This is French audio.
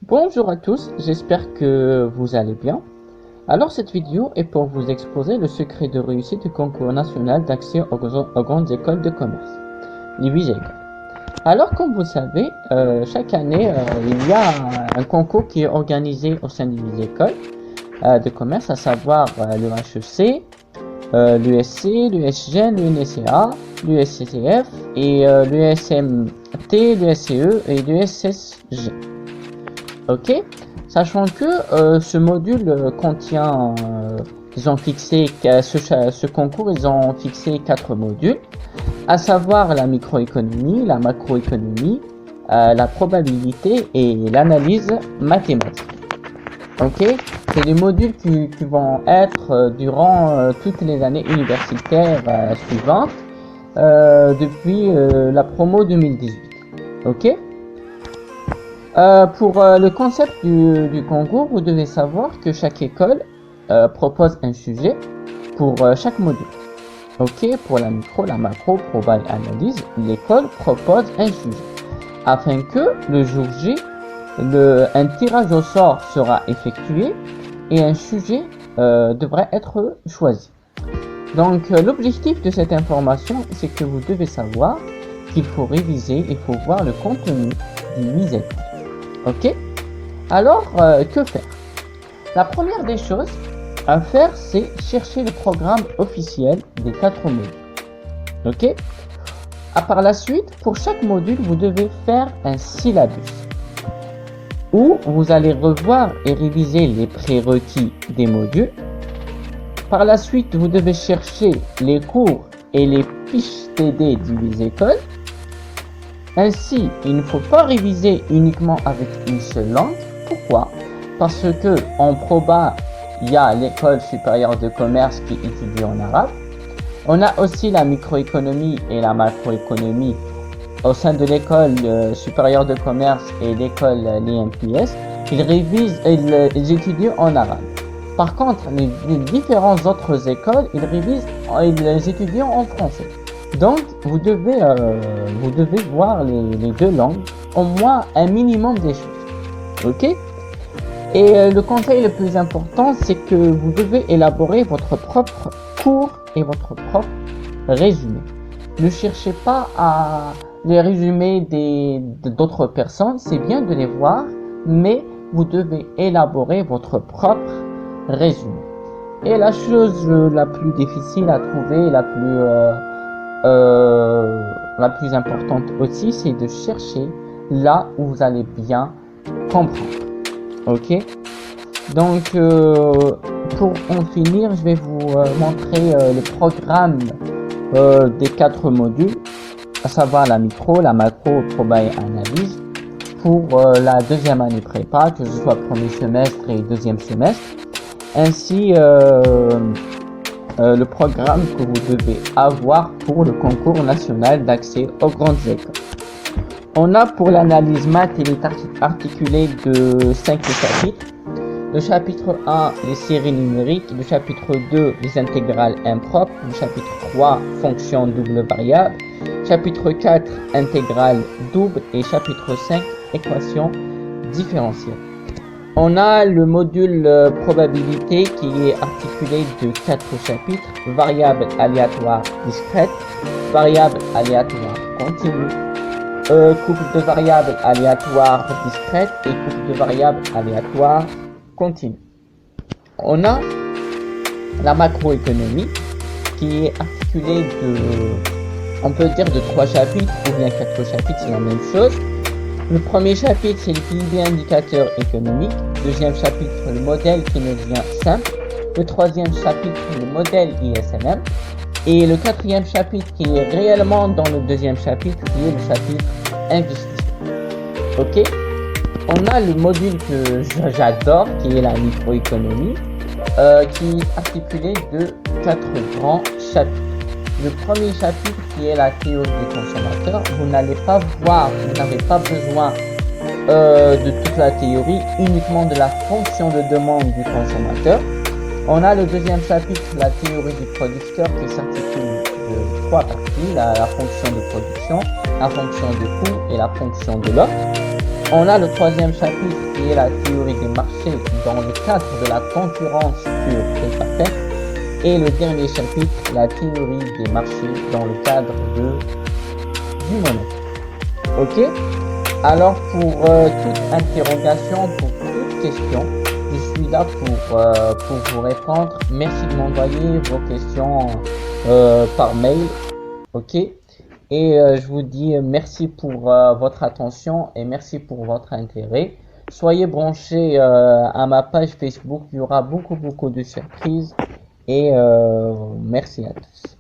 Bonjour à tous, j'espère que vous allez bien. Alors cette vidéo est pour vous exposer le secret de réussite du concours national d'accès aux grandes écoles de commerce, les 8 écoles. Alors comme vous le savez, chaque année il y a un concours qui est organisé au sein des 8 écoles de commerce, à savoir le HEC, l'USC, l'USGEN, l'UNCA, l'USCCF et l'USMT, l'USCE et l'USSG. Ok, sachant que ce module contient, ils ont fixé ce concours, ils ont fixé 4 modules, à savoir la microéconomie, la macroéconomie, la probabilité et l'analyse mathématique. Ok, c'est des modules qui vont être durant toutes les années universitaires suivantes depuis la promo 2018. Ok. Pour le concept du concours, vous devez savoir que chaque école propose un sujet pour chaque module. Ok, pour la micro, la macro, proba et analyse, l'école propose un sujet. Afin que le jour J, un tirage au sort sera effectué et un sujet devrait être choisi. Donc l'objectif de cette information, c'est que vous devez savoir qu'il faut réviser, il faut voir le contenu du 8 écoles. Ok, alors que faire? La première des choses à faire, c'est chercher le programme officiel des 4 modules. Ok, par la suite, pour chaque module, vous devez faire un syllabus où vous allez revoir et réviser les prérequis des modules. Par la suite, vous devez chercher les cours et les fiches TD des 8 écoles. Ainsi, il ne faut pas réviser uniquement avec une seule langue. Pourquoi? Parce que en proba, il y a l'école supérieure de commerce qui étudie en arabe. On a aussi la microéconomie et la macroéconomie au sein de l'école supérieure de commerce et l'école l'IMPS. Ils étudient en arabe. Par contre, les différentes autres écoles, ils étudient en français. Donc, vous devez voir les deux langues, au moins un minimum des choses. Ok? Et le conseil le plus important, c'est que vous devez élaborer votre propre cours et votre propre résumé. Ne cherchez pas à les résumer d'autres personnes, c'est bien de les voir, mais vous devez élaborer votre propre résumé. Et la chose la plus difficile à trouver, la plus importante aussi, c'est de chercher là où vous allez bien comprendre. Ok, donc pour en finir, je vais vous montrer le programme des 4 modules, à savoir la micro, la macro, proba et analyse, pour la deuxième année prépa, que ce soit premier semestre et deuxième semestre. Ainsi le programme que vous devez avoir pour le concours national d'accès aux grandes écoles. On a pour l'analyse maths, il est articulé de 5 chapitres. Le chapitre 1, les séries numériques. Le chapitre 2, les intégrales impropres. Le chapitre 3, fonctions double variable. Chapitre 4, intégrales doubles. Et chapitre 5, équations différentielles. On a le module probabilité qui est articulé de 4 chapitres. Variable aléatoire discrète, variable aléatoire continue, couple de variables aléatoires discrètes et couple de variables aléatoires continues. On a la macroéconomie qui est articulée on peut dire de 3 chapitres ou bien 4 chapitres, c'est la même chose. Le premier chapitre, c'est l'équilibre indicateur économique. Deuxième chapitre, le modèle keynésien simple. Le troisième chapitre, le modèle ISMM. Et le quatrième chapitre, qui est réellement dans le deuxième chapitre, qui est le chapitre investissement. Ok. On a le module que j'adore, qui est la microéconomie, qui est articulé de 4 grands chapitres. Le premier chapitre qui est la théorie des consommateurs, vous n'avez pas besoin de toute la théorie, uniquement de la fonction de demande du consommateur. On a le deuxième chapitre, la théorie du producteur, qui s'articule de 3 parties, la fonction de production, la fonction de coût et la fonction de l'offre. On a le troisième chapitre qui est la théorie des marchés dans le cadre de la concurrence pure et parfaite. Et le dernier chapitre, la théorie des marchés dans le cadre du monnaie. Ok? Alors pour toute interrogation, pour toute question, je suis là pour vous répondre. Merci de m'envoyer vos questions par mail. Ok? Et je vous dis merci pour votre attention et merci pour votre intérêt. Soyez branchés à ma page Facebook, il y aura beaucoup de surprises et merci à tous.